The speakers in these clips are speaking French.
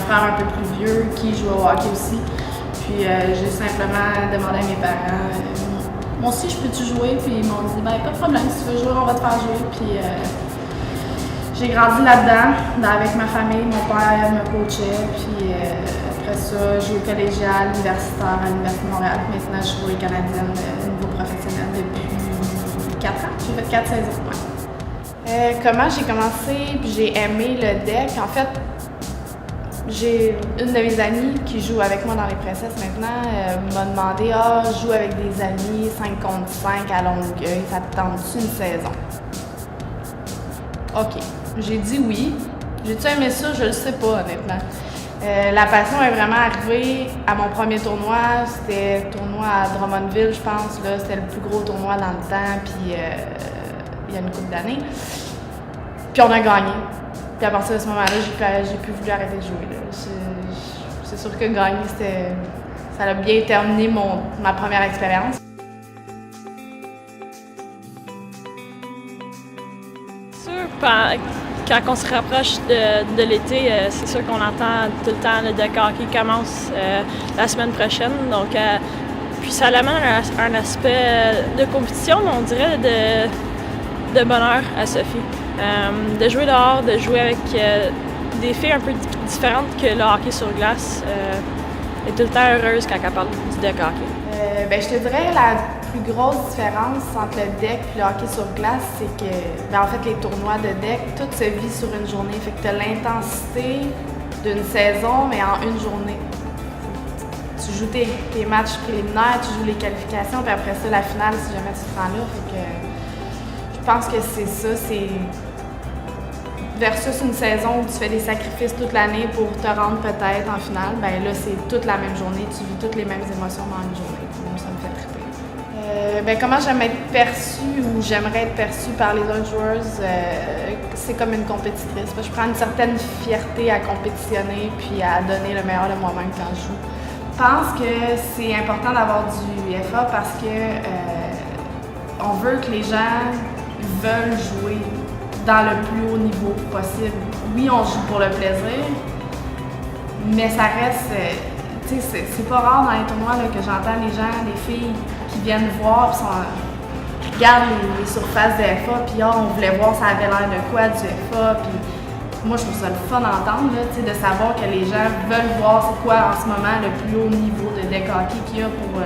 frère un peu plus vieux qui joue au hockey aussi. Puis j'ai simplement demandé à mes parents, moi aussi je peux-tu jouer? Puis ils m'ont dit, ben pas de problème, si tu veux jouer, on va te faire jouer. Puis j'ai grandi là-dedans, avec ma famille, mon père me coachait. Puis après ça, j'ai joué au collégial, universitaire à l'Université de Montréal. Maintenant, je joue aux Canadiennes au niveau professionnel depuis 4 ans. J'ai fait 4 saisons. Ouais. Comment j'ai commencé puis j'ai aimé le deck? En fait, j'ai une de mes amies qui joue avec moi dans les Princesses maintenant m'a demandé « je joue avec des amis 5 contre 5 à Longueuil, ça te tente-tu une saison? » OK. J'ai dit oui. J'ai-tu aimé ça? Je le sais pas, honnêtement. La passion est vraiment arrivée à mon premier tournoi. C'était le tournoi à Drummondville, je pense. Là, c'était le plus gros tournoi dans le temps, puis il y a une couple d'années. Puis on a gagné. Puis à partir de ce moment-là, j'ai plus voulu arrêter de jouer. Là. C'est sûr que gagner, ça a bien terminé ma première expérience. Quand on se rapproche de l'été, c'est sûr qu'on entend tout le temps le deck hockey commence la semaine prochaine. Donc, puis ça amène un aspect de compétition, mais on dirait de bonheur à Sophie. De jouer dehors, de jouer avec des filles un peu différentes que le hockey sur glace. Elle est tout le temps heureuse quand elle parle du deck hockey. Je te dirais la plus grosse différence entre le deck et le hockey sur glace, c'est que, en fait, les tournois de deck, tout se vit sur une journée. Fait que tu as l'intensité d'une saison, mais en une journée. Tu joues tes matchs préliminaires, tu joues les qualifications, puis après ça, la finale, si jamais tu te rends là. Fait que je pense que c'est ça, c'est versus une saison où tu fais des sacrifices toute l'année pour te rendre peut-être en finale. Ben là, c'est toute la même journée, tu vis toutes les mêmes émotions dans une journée. Moi, ça me fait triper. Comment j'aime être perçue ou j'aimerais être perçue par les autres joueuses, c'est comme une compétitrice. Je prends une certaine fierté à compétitionner puis à donner le meilleur de moi-même quand je joue. Je pense que c'est important d'avoir du FA parce que on veut que les gens veulent jouer dans le plus haut niveau possible. Oui, on joue pour le plaisir, mais ça reste... tu sais, c'est pas rare dans les tournois là, que j'entends les gens, les filles qui viennent voir qui regardent les surfaces de FA, puis on voulait voir ça avait l'air de quoi du FA, puis moi je trouve ça le fun d'entendre, de savoir que les gens veulent voir c'est quoi en ce moment le plus haut niveau de deck hockey qu'il y a pour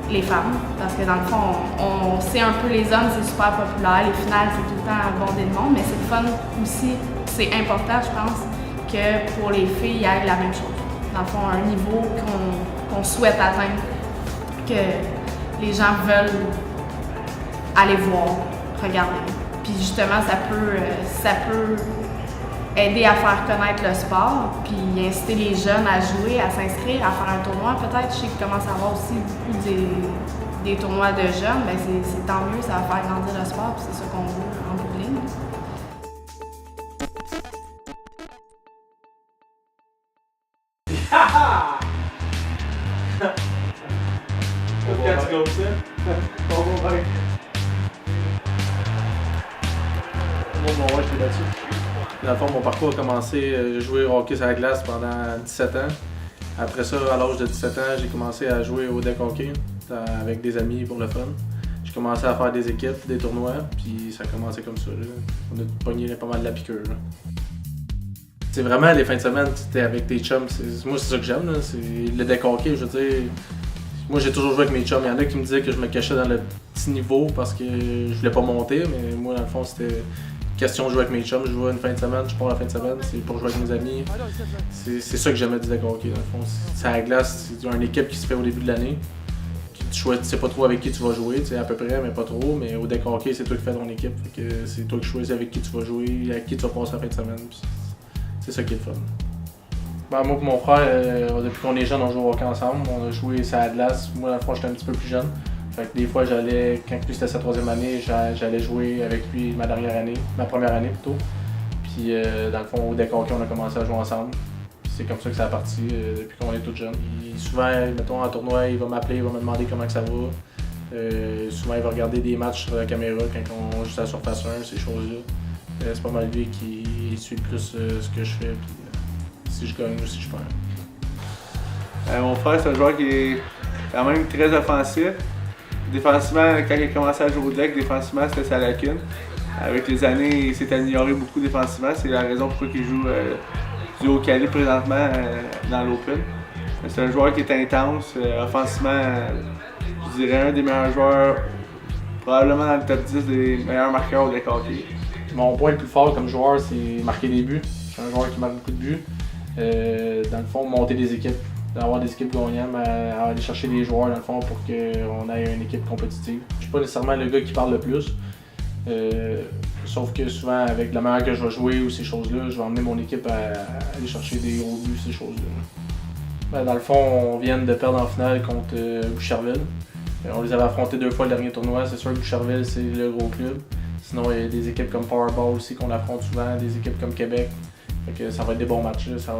les femmes, parce que dans le fond, on sait un peu les hommes, c'est super populaire, les finales c'est tout le temps bondé de monde, mais c'est le fun aussi, c'est important je pense, que pour les filles il y ait la même chose. Dans le fond, un niveau qu'on souhaite atteindre, que les gens veulent aller voir, regarder. Puis justement, ça peut aider à faire connaître le sport, puis inciter les jeunes à jouer, à s'inscrire, à faire un tournoi. Peut-être, je sais qu'il commence à avoir aussi beaucoup des tournois de jeunes, bien c'est tant mieux, ça va faire grandir le sport, puis c'est ça qu'on veut en bout de ligne. Dans le fond, mon parcours a commencé, j'ai joué au hockey sur la glace pendant 17 ans. Après ça, à l'âge de 17 ans, j'ai commencé à jouer au deck hockey avec des amis pour le fun. J'ai commencé à faire des équipes, des tournois, puis ça a commencé comme ça. Là. On a pogné pas mal de la piqûre. Là. C'est vraiment les fins de semaine, t'es avec tes chums. Moi, c'est ça que j'aime. Le deck hockey, je veux dire. Moi, j'ai toujours joué avec mes chums. Il y en a qui me disaient que je me cachais dans le petit niveau parce que je voulais pas monter, mais moi, dans le fond, c'était question de jouer avec mes chums. Je jouais une fin de semaine, je pars la fin de semaine, c'est pour jouer avec mes amis. C'est ça que j'aimais du deck hockey, dans le fond. C'est à la glace, c'est une équipe qui se fait au début de l'année. Tu sais pas trop avec qui tu vas jouer, à peu près, mais pas trop. Mais au deck hockey, c'est toi qui fais ton équipe. C'est toi qui choisis avec qui tu vas jouer, avec qui tu vas passer la fin de semaine. C'est ça qui est le fun. Ben, moi et mon frère, depuis qu'on est jeune, on joue au hockey ensemble. On a joué sur la glace. Moi, dans le fond, j'étais un petit peu plus jeune. Fait que des fois, quand lui c'était sa troisième année, j'allais jouer avec lui ma première année plutôt. Puis dans le fond, au deck hockey, on a commencé à jouer ensemble. Puis c'est comme ça que ça a parti depuis qu'on est tous jeunes. Souvent, mettons en tournoi, il va m'appeler, il va me demander comment que ça va. Souvent, il va regarder des matchs sur la caméra quand on joue à la surface 1, ces choses-là. C'est pas mal lui qui suit le plus ce que je fais. Puis, si je gagne ou si je perds. Mon frère, c'est un joueur qui est quand même très offensif. Défensivement, quand il a commencé à jouer au deck, défensivement, c'était sa lacune. Avec les années, il s'est amélioré beaucoup défensivement. C'est la raison pourquoi il joue du haut calibre présentement dans l'Open. C'est un joueur qui est intense. Offensivement, je dirais un des meilleurs joueurs, probablement dans le top 10 des meilleurs marqueurs au deck hockey. Mon point le plus fort comme joueur, c'est marquer des buts. Je suis un joueur qui marque beaucoup de buts. Dans le fond, monter des équipes, d'avoir des équipes gagnantes, aller chercher des joueurs dans le fond pour qu'on ait une équipe compétitive. Je suis pas nécessairement le gars qui parle le plus. Sauf que souvent, avec la manière que je vais jouer ou ces choses-là, je vais emmener mon équipe à aller chercher des gros buts, ces choses-là. Dans le fond, on vient de perdre en finale contre Boucherville. On les avait affrontés 2 fois le dernier tournoi. C'est sûr que Boucherville, c'est le gros club. Sinon, il y a des équipes comme Powerball aussi qu'on affronte souvent, des équipes comme Québec. Fait que ça va être des bons matchs, ça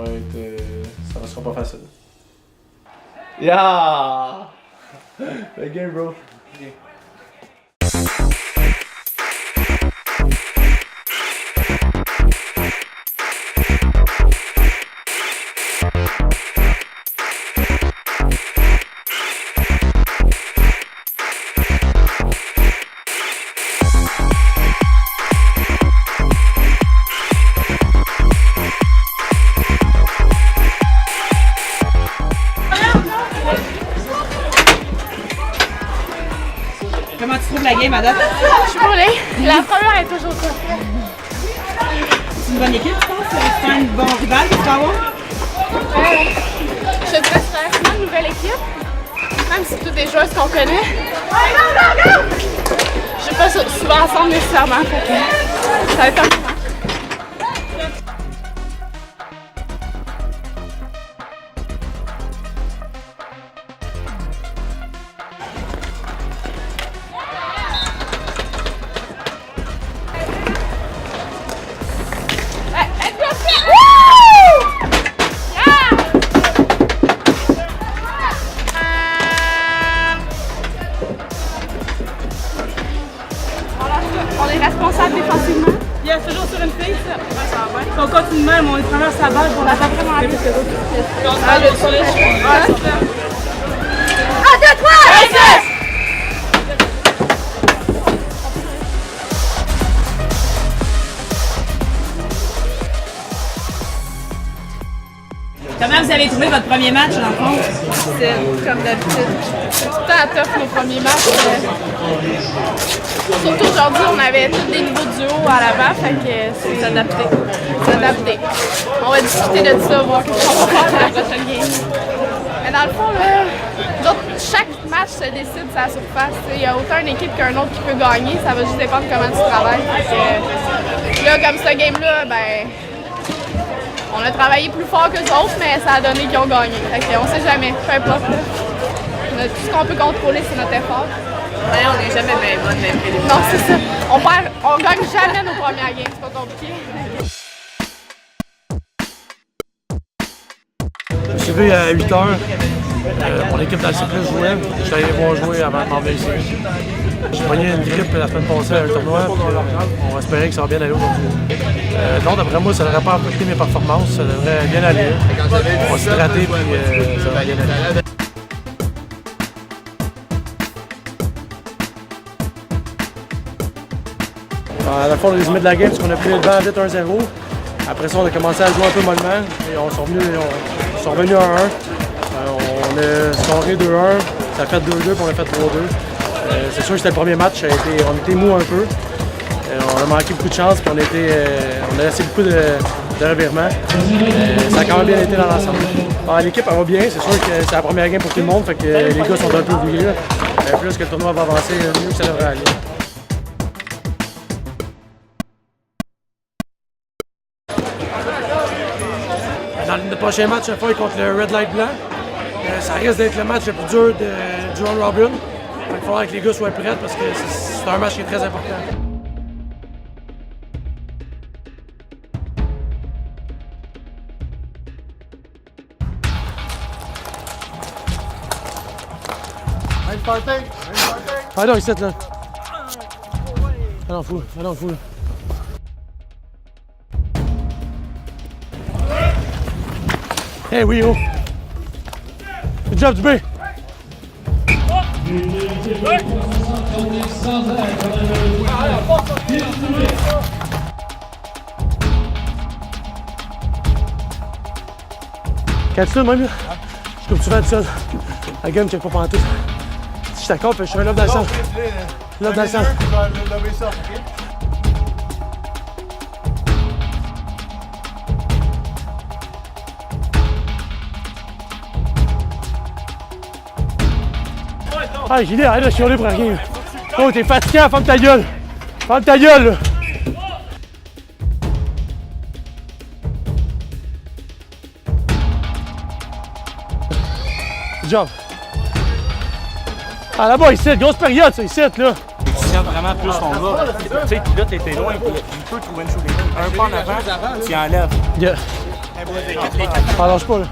sera pas facile. Yeah! The game, bro. Okay. Comment tu trouves la game à date? Je suis brûlée. La première est toujours ça. C'est une bonne équipe, je pense. C'est un bon rival que tu vas avoir? Je dirais que c'est vraiment une nouvelle équipe. Même si c'est toutes des joueuses qu'on connaît. Je suis pas souvent ensemble nécessairement. Ça va être un peu. On est responsable défensivement. Il y a toujours sur une fille. Si on continue même, on traverse sa balle pour la taper vraiment vite. Un, deux, trois! Comment vous avez trouvé votre premier match, dans le fond? C'est comme d'habitude. C'est tout le temps tough nos premiers matchs. Surtout aujourd'hui, on avait tous des niveaux du haut à l'avant, fait que c'est s'adapter. S'adapter. On va discuter de ça, voir ce qu'on va faire pour la prochaine game. Mais dans le fond, là, chaque match se décide sa surface. Il y a autant une équipe qu'un autre qui peut gagner, ça va juste dépendre comment tu travailles. Fait que, là, comme ce game-là, ben. On a travaillé plus fort que les autres, mais ça a donné qu'ils ont gagné. Fait qu'on sait jamais, peu importe. Tout ce qu'on peut contrôler, c'est notre effort. Ouais, on n'est jamais bien bonne, même prédictive. Non, c'est ça. On gagne jamais nos premières games, c'est pas compliqué. Je suis levé à 8 h. Mon équipe dans le cycliste jouait. Je suis allé voir jouer avant de m'en venir ici. J'ai pogné une grippe la semaine passée à un tournoi. On va espérer que ça va bien aller aujourd'hui. Non, d'après moi, ça ne devrait pas affecter mes performances. Ça devrait bien aller. On va s'hydrater et ça va bien aller. À la fin, le résumé de la game, c'est qu'on a pris le devant vite 1-0. Après ça, on a commencé à jouer un peu mollement et on sont revenus à 1-1. On a scoré 2-1, ça a fait 2-2 puis on a fait 3-2. C'est sûr que c'était le premier match, on était mou un peu. On a manqué beaucoup de chance puis on a laissé beaucoup de revirements. Ça a quand même bien été dans l'ensemble. L'équipe va bien, c'est sûr que c'est la première game pour tout le monde, fait que les gars sont un peu oubliés. Plus que le tournoi va avancer, mieux que ça devrait aller. Dans le prochain match, il faut contre le Red Light Blanc. Ça risque d'être le match le plus dur du round robin. Il va falloir que les gars soient prêts parce que c'est un match qui est très important. Ah non, ici, là. Ah non, fou. Ah non, fou. Hey, oui, oh! Good job, Dubé! Quand tu même, là, je suis comme souvent tout seul. La gueule me check pas pendant tout. Si je t'accorde, je fais un lobe dans le centre. Lobe dans le centre. Ah, Gilles, arrête de chialer pour rien. Oh, t'es fatiguant, ferme ta gueule. Ferme ta gueule, là. Good job. Ah, là-bas, ici, grosse période, ça, ici, là. Tu sens vraiment plus ton gars. Tu sais, là, t'étais loin, il peut trouver une shooting. Un pas en avant, tu enlèves. Yeah. Ah, lâche pas, là.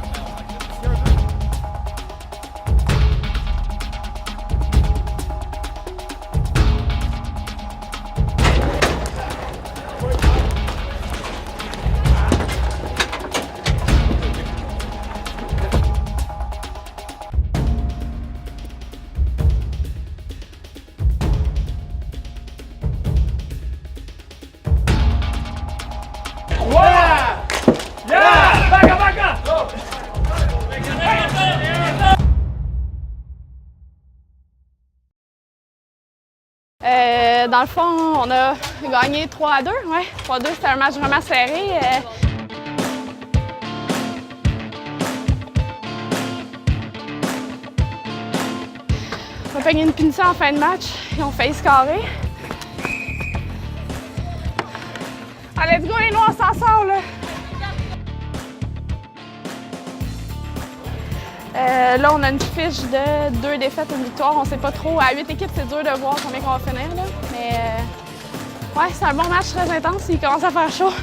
Dans le fond, on a gagné 3-2. Ouais, 3-2, c'était un match vraiment serré. On a pogné une punition en fin de match et on fait scorer. Ah, let's go, les Noirs s'en sortent, là! Là, on a une fiche de 2 défaites, 1 victoire. On sait pas trop. À 8 équipes, c'est dur de voir combien on va finir. Là. Mais ouais, c'est un bon match très intense. Il commence à faire chaud.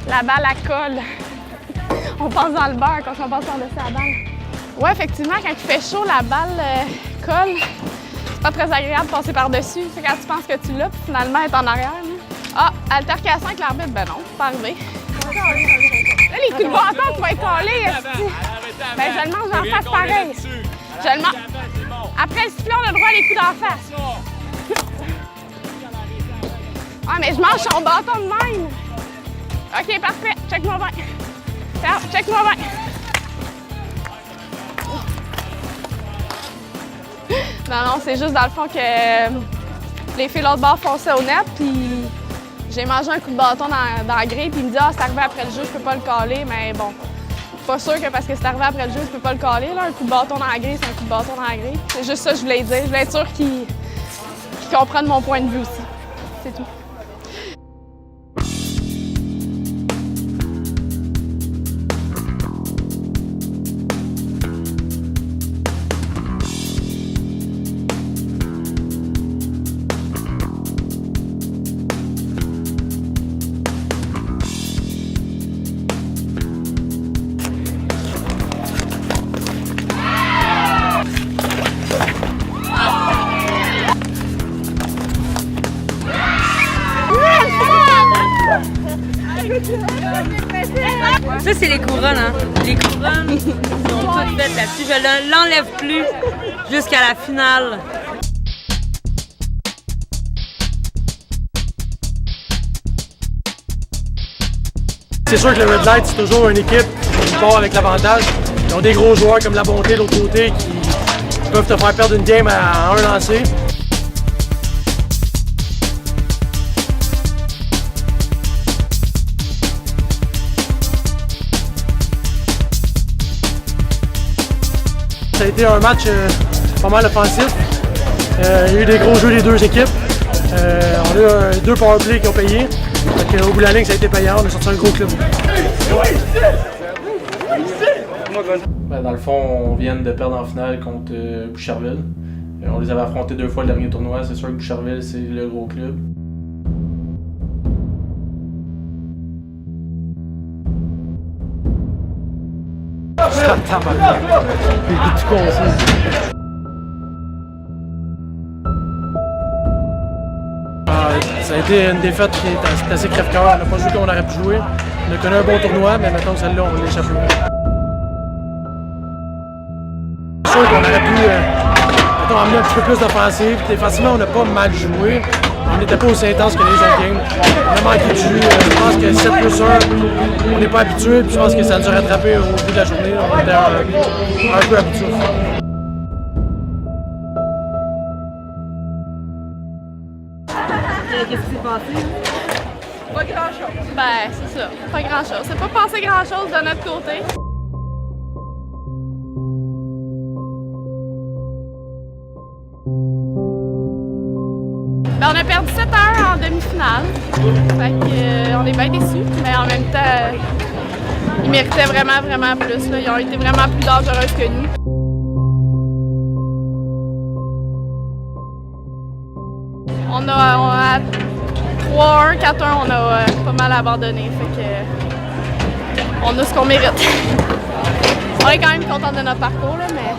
La balle, elle colle. On passe dans le beurre quand on passe par-dessus la balle. Ouais, effectivement, quand il fait chaud, la balle colle. C'est pas très agréable de passer par-dessus. C'est quand tu penses que tu l'as, puis finalement, elle est en arrière. Là. Ah, altercation avec l'arbitre, ben non, c'est pas arrivé. Là, les coups de bâton, tu vas être collé. Ben, je le mange en face pareil. Je le mange. Après le sifflet, on a le droit à les coups d'en face. Ah, mais je mange son bâton de même. OK, parfait. Check-moi bien. Check-moi bien. Non, non, c'est juste dans le fond que les filles l'autre bord fonçaient au net, puis j'ai mangé un coup de bâton dans la grille, puis il me dit « Ah, c'est arrivé après le jeu, je peux pas le caler. » Mais bon, pas sûr que parce que c'est arrivé après le jeu, je peux pas le caler. Là. Un coup de bâton dans la grille, c'est un coup de bâton dans la grille. C'est juste ça que je voulais dire. Je voulais être sûre qu'ils comprennent mon point de vue aussi. C'est tout. Ça, c'est les couronnes, hein. Les couronnes sont toutes faites là-dessus. Je ne l'enlève plus jusqu'à la finale. C'est sûr que le Red Light, c'est toujours une équipe qui part avec l'avantage. Ils ont des gros joueurs comme La Bonté de l'autre côté qui peuvent te faire perdre une game à un lancer. Ça a été un match pas mal offensif. Il y a eu des gros jeux des deux équipes. On a eu 2 powerplays qui ont payé. Donc, au bout de la ligne, ça a été payant. On a sorti un gros club. Ben, dans le fond, on vient de perdre en finale contre Boucherville. On les avait affrontés 2 fois le dernier tournoi. C'est sûr que Boucherville, c'est le gros club. Ça a été une défaite qui est assez crève-cœur. On n'a pas joué comme on aurait pu jouer. On a connu un bon tournoi, mais maintenant celle-là, on l'échappe. qu'on aurait pu amener un petit peu plus d'offensive. Défensivement, on n'a pas mal joué. On n'était pas aussi intense que les autres games. On a manqué de jus. Je pense que 7+1, on n'est pas habitué. Puis je pense que ça nous a rattrapé au bout de la journée. On était un peu habitués. Qu'est-ce qui s'est passé? Pas grand-chose. Ben, c'est ça. Pas grand-chose. C'est pas passé grand-chose de notre côté. Ben, on a perdu 7-1 en demi-finale. Fait que, on est bien déçus, mais en même temps, ils méritaient vraiment plus. Là. Ils ont été vraiment plus dangereux que nous. On a 3-1, 4-1, on a pas mal abandonné. Fait que, on a ce qu'on mérite. On est quand même content de notre parcours, là, mais...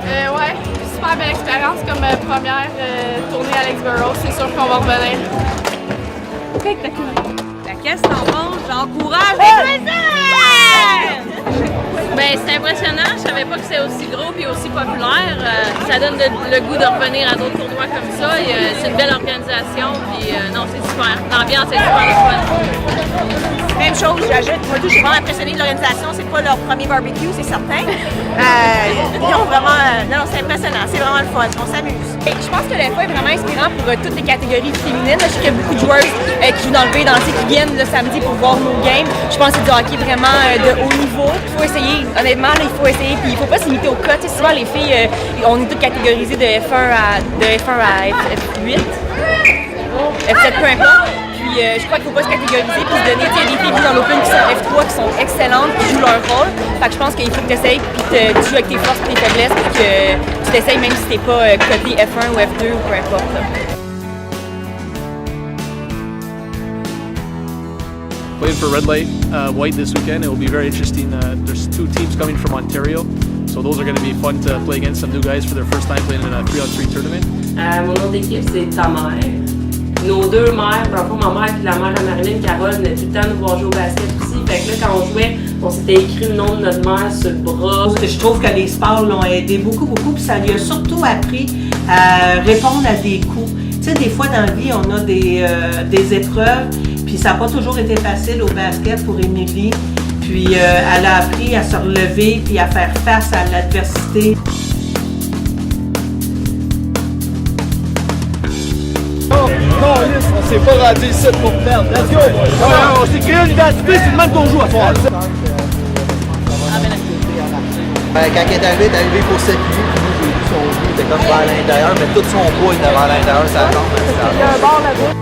Ouais, super belle expérience comme première tournée à Lexborough. C'est sûr qu'on va revenir. Qu'est-ce que t'en penses? J'encourage les plaisirs! Ben, c'est impressionnant. Je savais pas que c'était aussi gros et aussi populaire. Ça donne le goût de revenir à d'autres tournois comme ça. C'est une belle organisation. Puis non, c'est super. L'ambiance est super fun. Même chose, j'ajoute. Moi, je suis vraiment impressionnée de l'organisation. C'est pas leur premier barbecue, c'est certain. Ils ont vraiment. Non, c'est impressionnant. C'est vraiment le fun. On s'amuse. Je pense que le FA est vraiment inspirant pour toutes les catégories féminines. Je sais qu'il y a beaucoup de joueuses qui jouent dans le V-Dancé qui viennent le samedi pour voir nos games. Je pense que c'est du hockey vraiment de haut niveau. Il faut essayer. Honnêtement, là, il faut essayer. Puis il faut pas se limiter au cas. Souvent, les filles, on est toutes catégorisées de F1 à F8, F7, peu importe. Puis je crois qu'il ne faut pas se catégoriser puis se donner. Il y a des filles dans l'Open qui sont F3 qui sont excellentes, qui jouent leur rôle. Fait que je pense qu'il faut que tu essayes puis tu joues avec tes forces et tes faiblesses puis que tu t'essayes même si tu n'es pas côté F1 ou F2 ou peu importe. Là. Playing for Red Light White this weekend. It will be very interesting. There's 2 teams coming from Ontario, so those are going to be fun to play against some new guys for their first time playing in a 3-on-3 tournament. Mon nom d'équipe, c'est ta mère. Nos 2 mères, parfois ma mère et la mère à Marilyn, Carole, venaient tout le temps nous voir jouer au basket aussi. Fait que là, quand on jouait, on s'était écrit le nom de notre mère sur le bras. Je trouve que les sports l'ont aidé beaucoup, puis ça lui a surtout appris à répondre à des coups. Tu sais, des fois dans la vie, on a des épreuves. Puis ça n'a pas toujours été facile au basket pour Émilie. Puis elle a appris à se relever puis à faire face à l'adversité. Oh, on s'est pas rendu ici pour perdre. Let's go! On s'est créé une identité, c'est le même qu'on joue à soir. Quand il est arrivé pour s'appuyer, puis nous, j'ai vu son jeu, il était comme vers l'intérieur, mais tout son poids était vers l'intérieur, ça tombe. Il y a un bord là-bas.